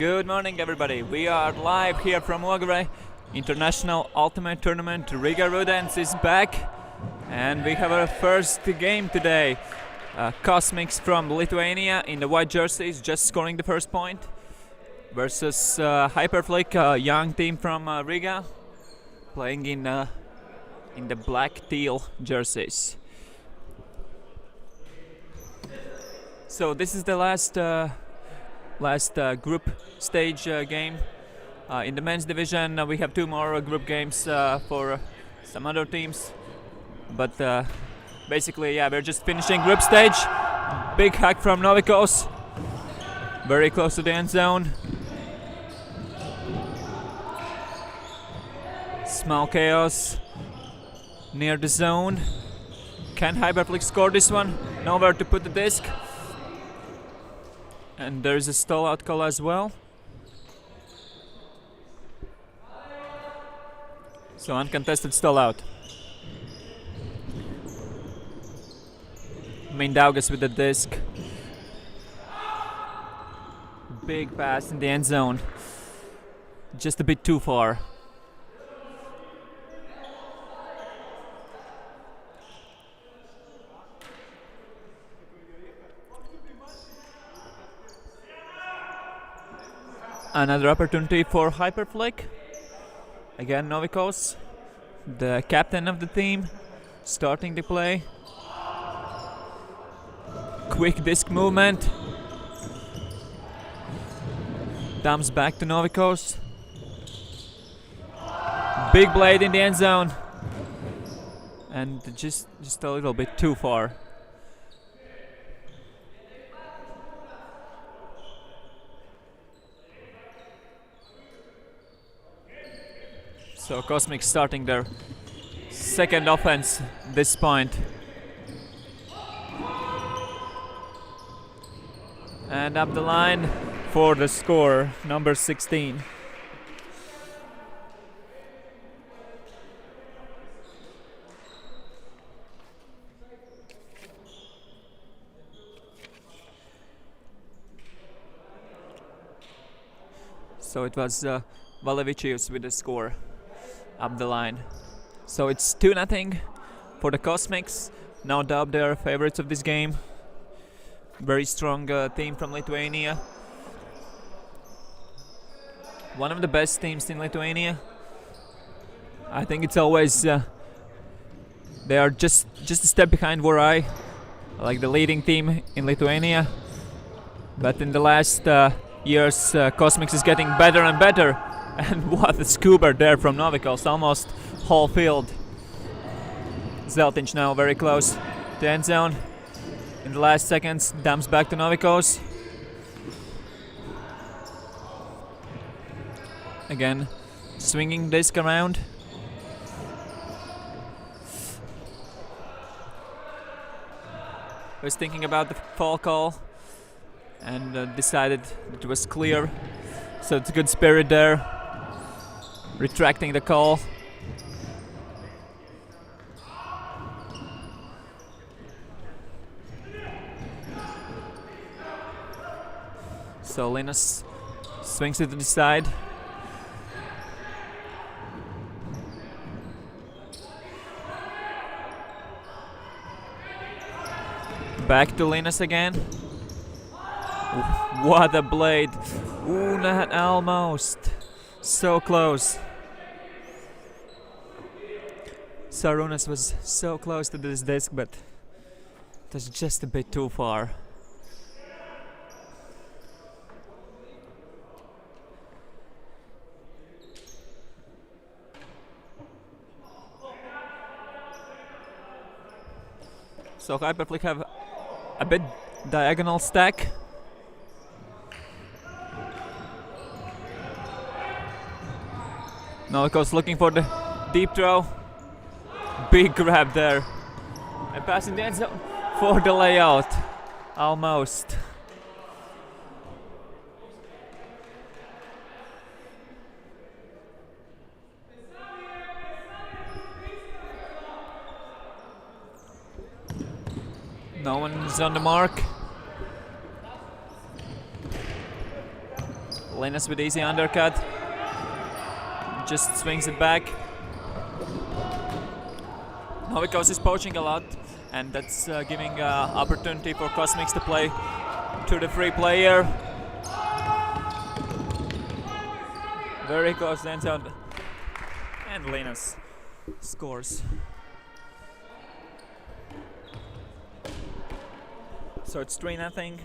Good morning, everybody. We are live here from Ogre. International Ultimate Tournament. Rigas Rudens is back, and we have our first game today. KossMix from Lithuania in the white jerseys, just scoring the first point, versus Hyperflick, a young team from Riga, playing in the black teal jerseys. So this is the last group stage game. In the men's division, we have two more group games for some other teams, but basically, yeah, we're just finishing group stage. Big hack from Novikos, very close to the end zone. Small chaos near the zone. Can Hyperflick score this one? Nowhere to put the disc. And there's a stall out call as well. So uncontested stall out. Mindaugas with the disc. Big pass in the end zone. Just a bit too far. Another opportunity for Hyperflick. Again, Novikos, the captain of the team, starting the play. Quick disc movement. Dumps back to Novikos. Big blade in the end zone. And just a little bit too far. So KossMix starting their second offense at this point. And up the line for the score, number 16. So it was Valevicius with the score. Up the line. So it's 2-0 for the KossMix. Now dubbed they are favorites of this game. Very strong team from Lithuania. One of the best teams in Lithuania. I think it's always they are just a step behind Vorai, like the leading team in Lithuania. But in the last years, KossMix is getting better and better. And what a scuba there from Novikos, almost whole field. Zeltinch now very close to the end zone. In the last seconds, dumps back to Novikos. Again, swinging disc around. Was thinking about the fall call and decided it was clear. So it's a good spirit there. Retracting the call. So Linus swings it to the side. Back to Linus again. What a blade. Ooh, not almost. So close. Sarunas was so close to this disc, but it was just a bit too far. So Hyperflick have a bit diagonal stack. Novikos looking for the deep throw. Big grab there. And passing the end zone for the layout. Almost. No one is on the mark. Linus with easy undercut. Just swings it back. Novikos is poaching a lot, and that's giving opportunity for KossMix to play to the free player. Very close to the end zone. And Linus scores. So it's 3-0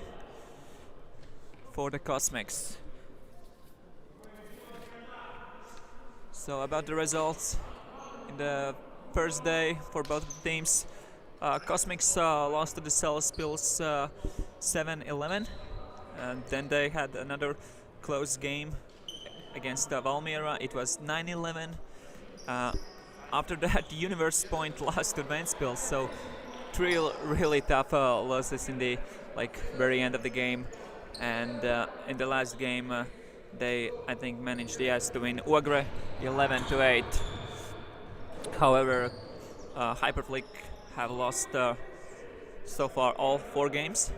for the KossMix. So about the results in the first day for both teams, KossMix lost to the Salaspils 7-11, and then they had another close game against Valmiera. It was 9-11. After that, Universe Point lost to Ventspils, so three really tough losses in the very end of the game, and in the last game they I think managed to win Ogre 11-8. However, Hyperflick have lost so far all 4 games,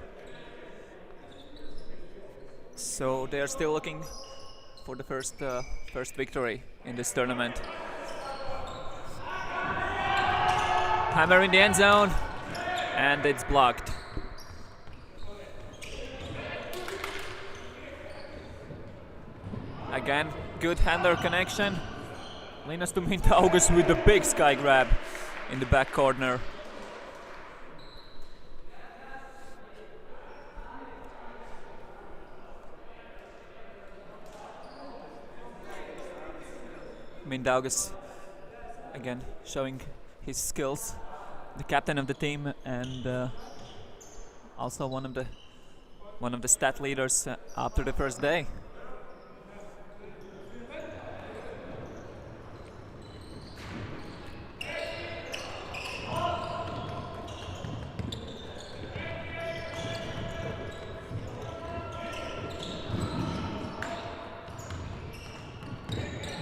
so they are still looking for the first victory in this tournament. Hammer in the end zone, and it's blocked. Again, good handler connection. Linus to Mindaugas with the big sky grab in the back corner. Mindaugas again showing his skills, the captain of the team, and also one of the stat leaders after the first day.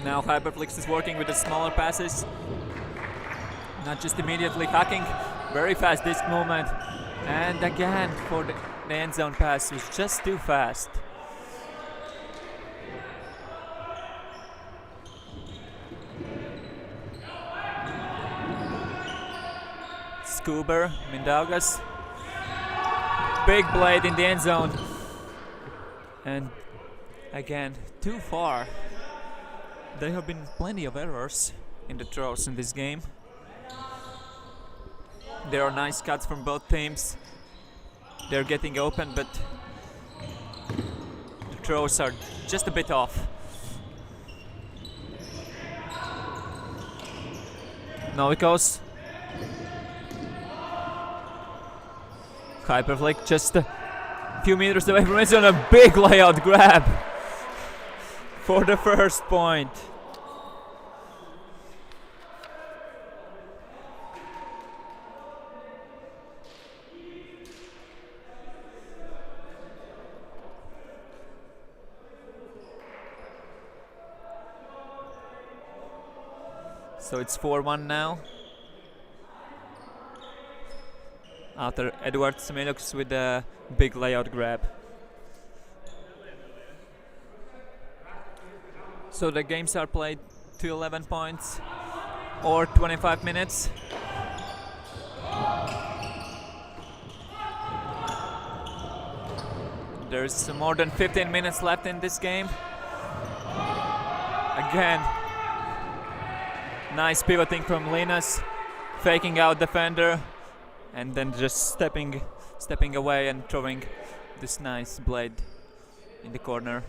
Now Hyperflix is working with the smaller passes, not just immediately hacking. Very fast disc movement, and again for the end zone pass was just too fast. Scuber, Mindaugas, big blade in the end zone, and again too far. There have been plenty of errors in the throws in this game. There are nice cuts from both teams. They're getting open, but the throws are just a bit off. Novikos. Hyperflick just a few meters away from it on a big layout grab for the first point. So it's 4-1 now. After Edward Semenoks with a big layout grab. So the games are played to 11 points or 25 minutes. There's more than 15 minutes left in this game. Again, nice pivoting from Linus, faking out defender, and then just stepping away and throwing this nice blade in the corner.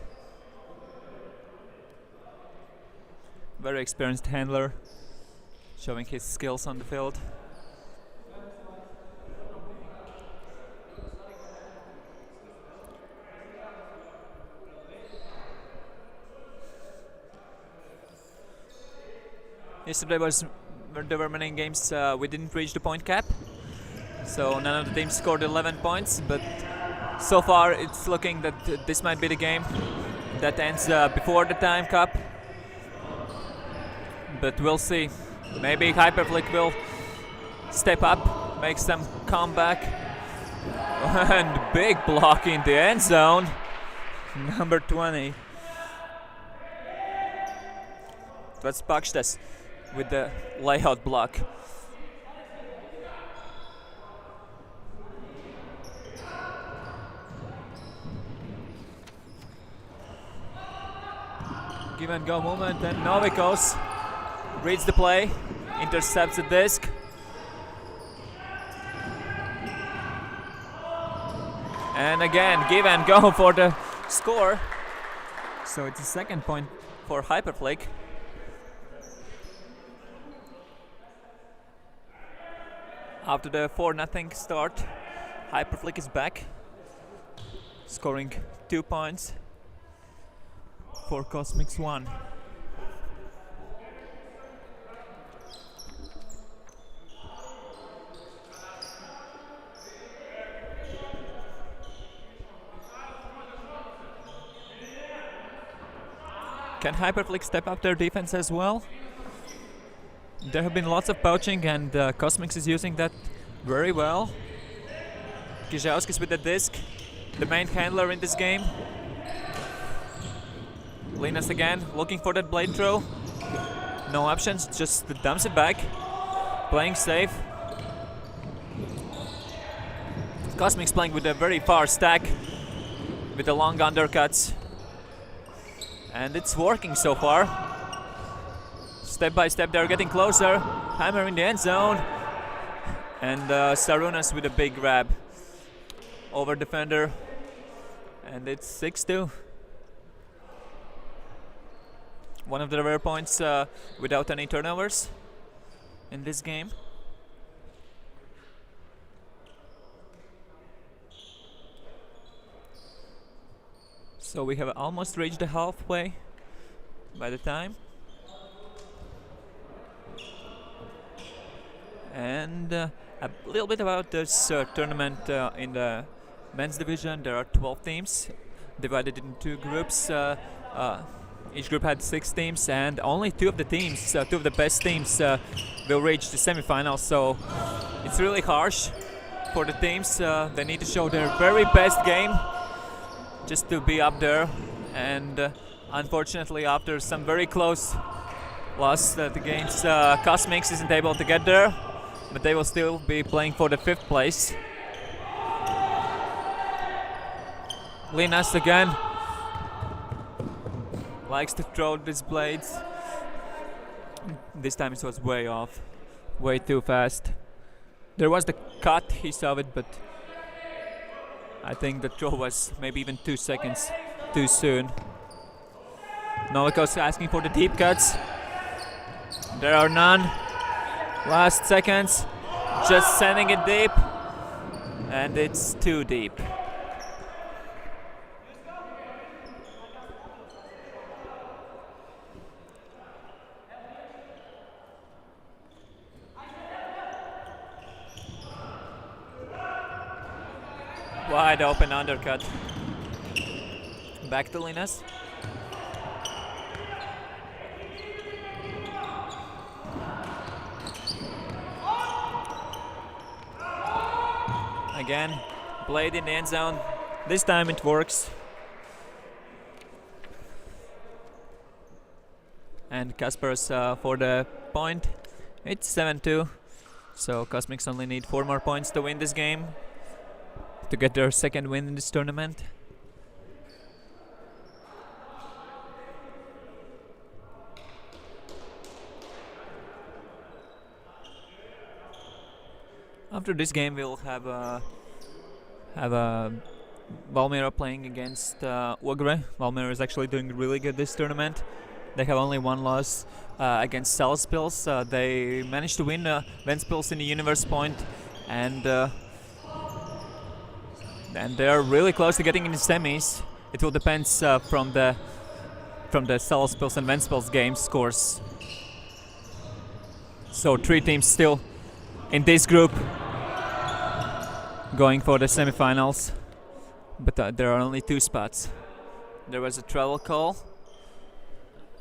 Very experienced handler, showing his skills on the field. Yesterday there were many games we didn't reach the point cap, so none of the teams scored 11 points, but so far it's looking that this might be the game that ends before the time cap. But we'll see. Maybe Hyperflick will step up, make some comeback. And big block in the end zone. Number 20. was Pakstas with the layout block. Give and go movement, and Novikos reads the play, intercepts the disc. And again, give and go for the score. So it's a second point for Hyperflick. After the 4-0 start, Hyperflick is back, scoring 2 points for KossMix 1. Can Hyperflick step up their defense as well? There have been lots of poaching, and KossMix is using that very well. Kijauskis with the disc, the main handler in this game. Linas again, looking for that blade throw. No options, just dumps it back. Playing safe. KossMix playing with a very far stack, with the long undercuts. And it's working so far. Step by step they're getting closer. Hammer in the end zone. And Sarunas with a big grab over defender. And it's 6-2. One of the rare points without any turnovers in this game. So we have almost reached the halfway by the time. And a little bit about this tournament in the men's division. There are 12 teams divided in 2 groups. Each group had 6 teams, and only 2 of the teams, 2 of the best teams, will reach the semifinals. So it's really harsh for the teams. They need to show their very best game just to be up there, and unfortunately after some very close loss against KossMix isn't able to get there, but they will still be playing for the 5th place. Linas again likes to throw these blades. This time it was way off, way too fast. There was the cut, he saw it, but I think the throw was maybe even 2 seconds too soon. Novikos asking for the deep cuts. There are none. Last seconds, just sending it deep, and it's too deep. Wide open undercut. Back to Linas. Again, blade in the end zone. This time it works. And Kaspar's for the point. It's 7-2. So KossMix only need 4 more points to win this game, to get their 2nd win in this tournament. After this game, we'll have Valmiera playing against Ogre. Valmiera is actually doing really good this tournament. They have only 1 loss against Salaspils. They managed to win Ventspils in the Universe Point, and they're really close to getting in the semis. It will depend from the Salaspils and Ventspils game scores. So 3 teams still in this group going for the semifinals, but there are only 2 spots. There was a travel call,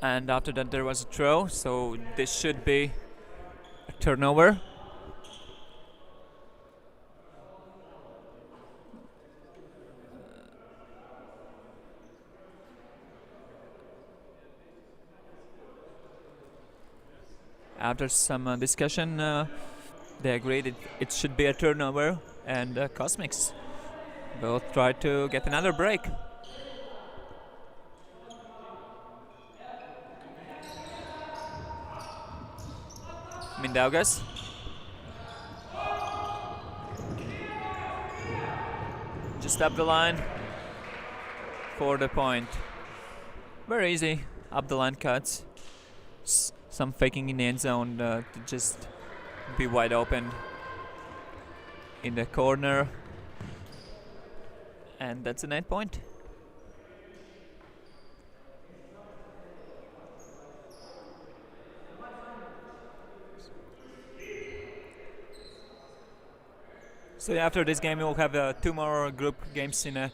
and after that there was a throw, so this should be a turnover. After some discussion, they agreed it should be a turnover, and KossMix will try to get another break. Mindaugas. Just up the line for the point. Very easy up the line cuts. Some faking in the end zone to just be wide open in the corner. And that's a net point. So after this game, we'll have 2 more group games in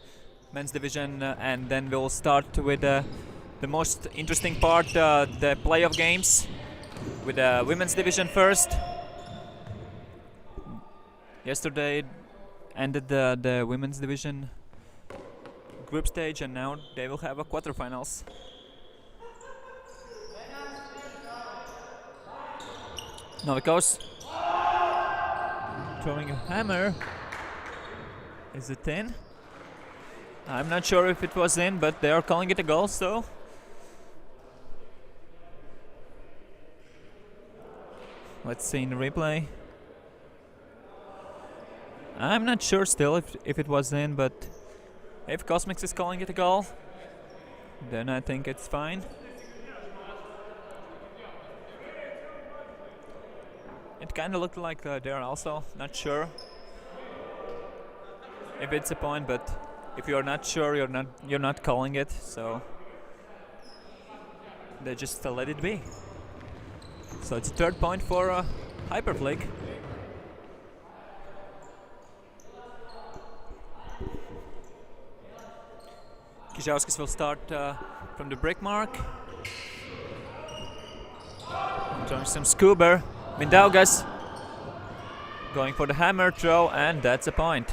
men's division, and then we'll start with the most interesting part, the playoff games, with the women's division first. Yesterday ended the women's division group stage, and now they will have a quarterfinals. Novikos throwing a hammer. Is it in? I'm not sure if it was in, but they are calling it a goal, so let's see in the replay. I'm not sure still if it was in, but if KossMix is calling it a goal, then I think it's fine. It kind of looked like they're also not sure if it's a point, but if you're not sure, you're not calling it, so they just let it be. So it's a 3rd point for Hyperflick. Kijauskas will start from the brick mark. Throwing some scuba. Mindaugas going for the hammer throw, and that's a point.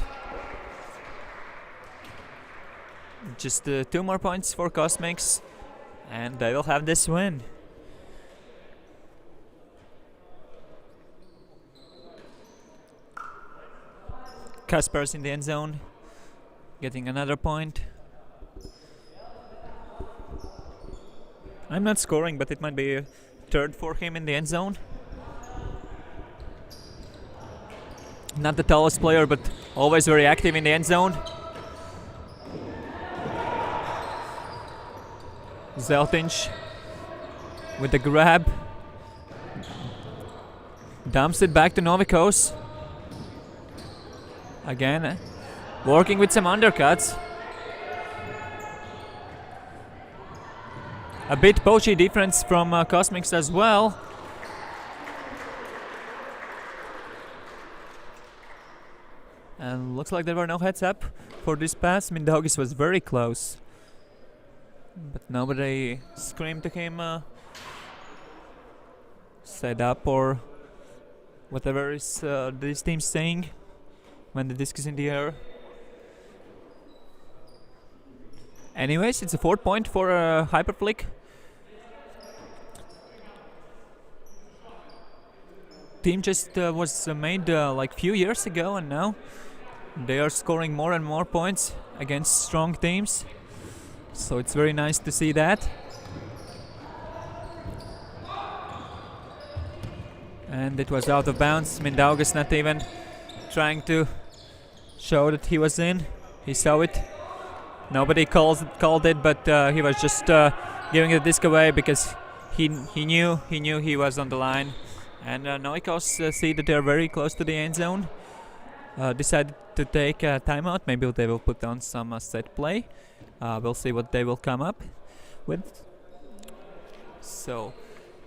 Just 2 more points for KossMix, and they will have this win. Kaspar's in the end zone, getting another point. I'm not scoring, but it might be a 3rd for him in the end zone. Not the tallest player, but always very active in the end zone. Zeltinch with the grab. Dumps it back to Novikos. Again, working with some undercuts. A bit poachy defense from KossMix as well. And looks like there were no heads up for this pass. Mindaugas was very close, but nobody screamed to him, set up, or whatever is this team saying when the disc is in the air. Anyways, it's a 4th point for Hyperflick. Team just was made like few years ago, and now they are scoring more and more points against strong teams. So it's very nice to see that. And it was out of bounds. Mindaugas not even trying to show that he was in. He saw it. Nobody called it, but he was just giving the disc away because he knew he was on the line. And Novikos see that they're very close to the end zone. Decided to take a timeout. Maybe they will put on some set play. We'll see what they will come up with. So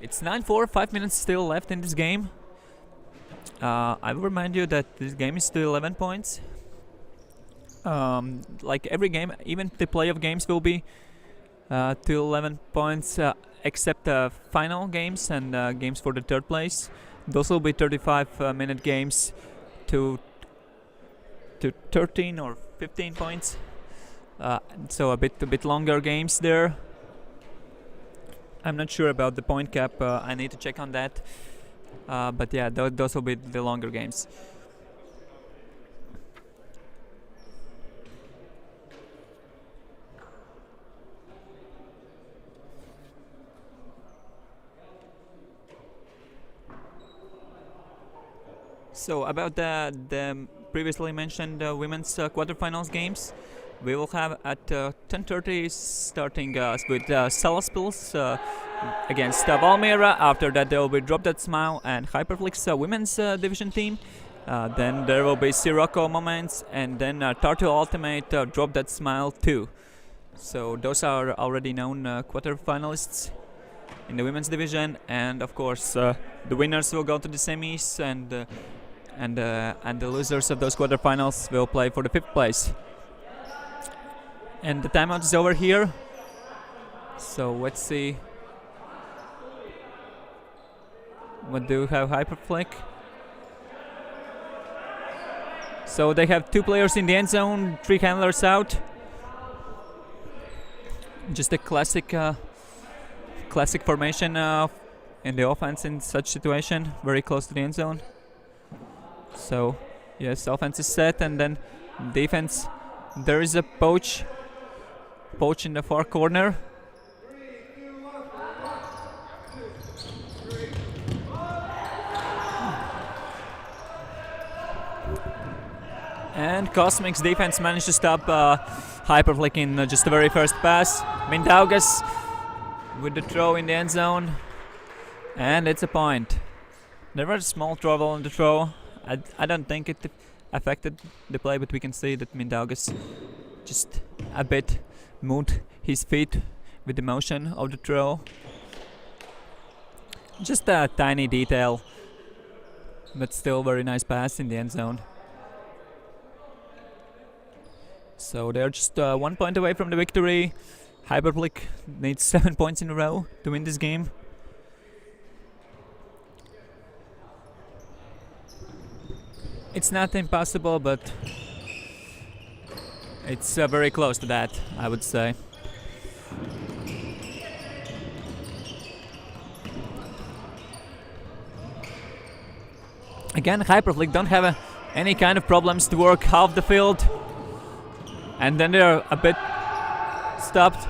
it's 9-4, 5 minutes still left in this game. I will remind you that this game is still 11 points. Like every game, even the playoff games will be to 11 points, except final games and games for the 3rd place. Those will be 35-minute games to 13 or 15 points. So a bit longer games there. I'm not sure about the point cap. I need to check on that. But yeah, those will be the longer games. So about the previously mentioned women's quarterfinals games, we will have at 10:30 starting with Salaspils against Valmiera. After that there will be Drop That Smile and Hyperflix women's division team. Then there will be Sirocco Moments and then Tartu Ultimate Drop That Smile 2. So those are already known quarterfinalists in the women's division, and of course the winners will go to the semis, and the losers of those quarterfinals will play for the 5th place. And the timeout is over here. So let's see. What do we have? Hyperflick. So they have 2 players in the end zone, 3 handlers out. Just a classic formation in the offense in such situation, very close to the end zone. So yes, offense is set, and then defense. There is a poach in the far corner. And KossMix defense managed to stop Hyperflick in just the very first pass. Mindaugas with the throw in the end zone, and it's a point. There was a small trouble on the throw. I don't think it affected the play, but we can see that Mindaugas just a bit moved his feet with the motion of the throw. Just a tiny detail, but still very nice pass in the end zone. So they're just 1 point away from the victory. Hyperflick needs 7 points in a row to win this game. It's not impossible, but it's very close to that, I would say. Again, Hyperflick don't have any kind of problems to work half the field. And then they're a bit stopped.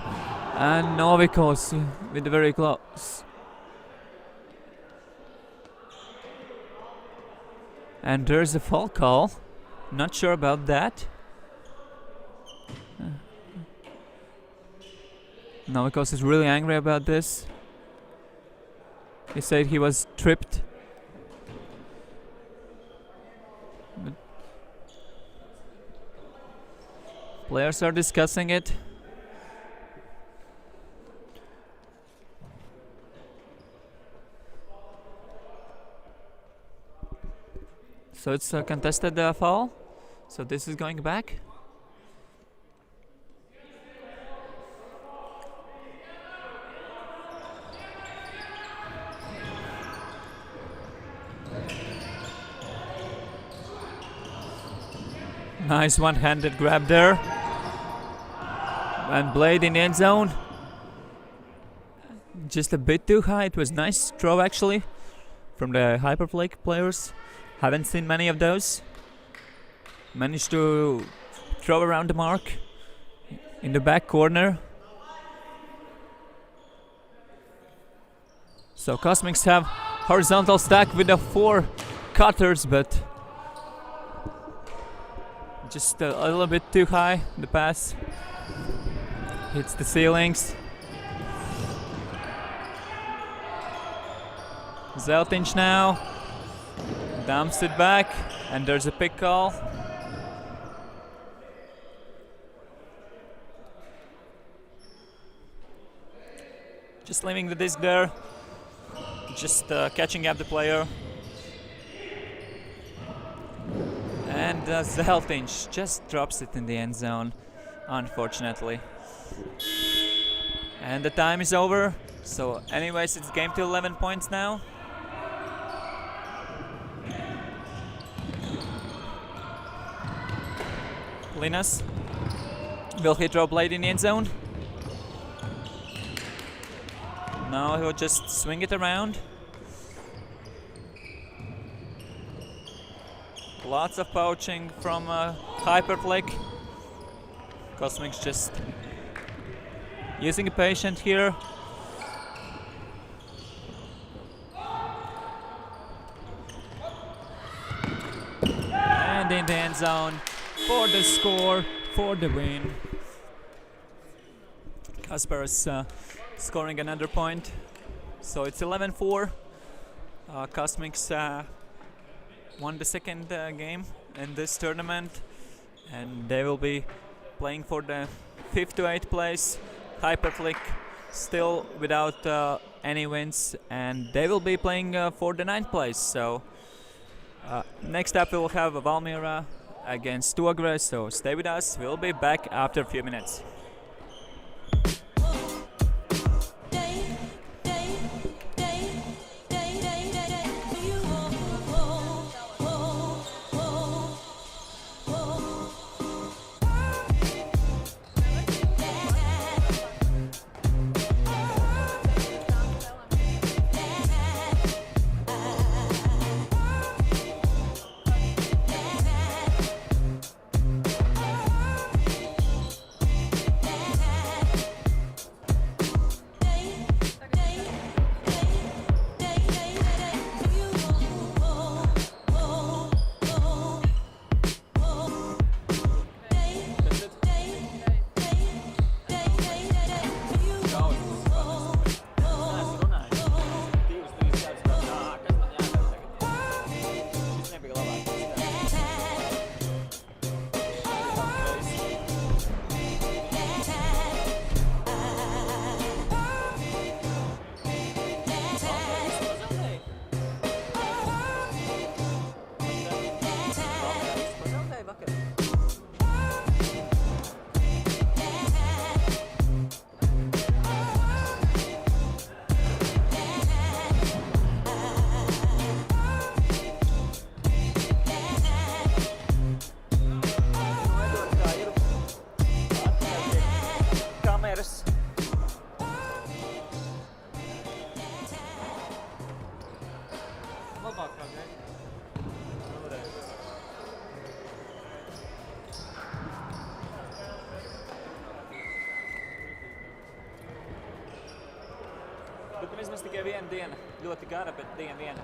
And Novikos with the very close. And there's a foul call. Not sure about that. Novikos is really angry about this. He said he was tripped. But players are discussing it. So it's a contested foul. So this is going back. Nice one-handed grab there. And Blade in the end zone. Just a bit too high. It was nice throw actually from the Hyperflick players. Haven't seen many of those. Managed to throw around the mark in the back corner. So KossMix have horizontal stack with the 4 cutters, but just a little bit too high. The pass hits the ceilings. Zeltinch now dumps it back, and there's a pick call. Just leaving the disc there, just catching up the player. And Zeltinch just drops it in the end zone, unfortunately. And the time is over. So anyways, it's game to 11 points now. Linas will he throw Blade in the end zone? No, he'll just swing it around. Lots of poaching from Hyperflick. KossMix just using a patient here. And in the end zone for the score, for the win. Kasper is scoring another point. So it's 11-4. KossMix won the second game in this tournament, and they will be playing for the 5th to 8th place. Hyperflick still without any wins, and they will be playing for the 9th place. So next up we will have Valmiera against Tuagre, so stay with us. We'll be back after a few minutes. Bet vismaz tikai viena diena. Ļoti gara, bet diena viena.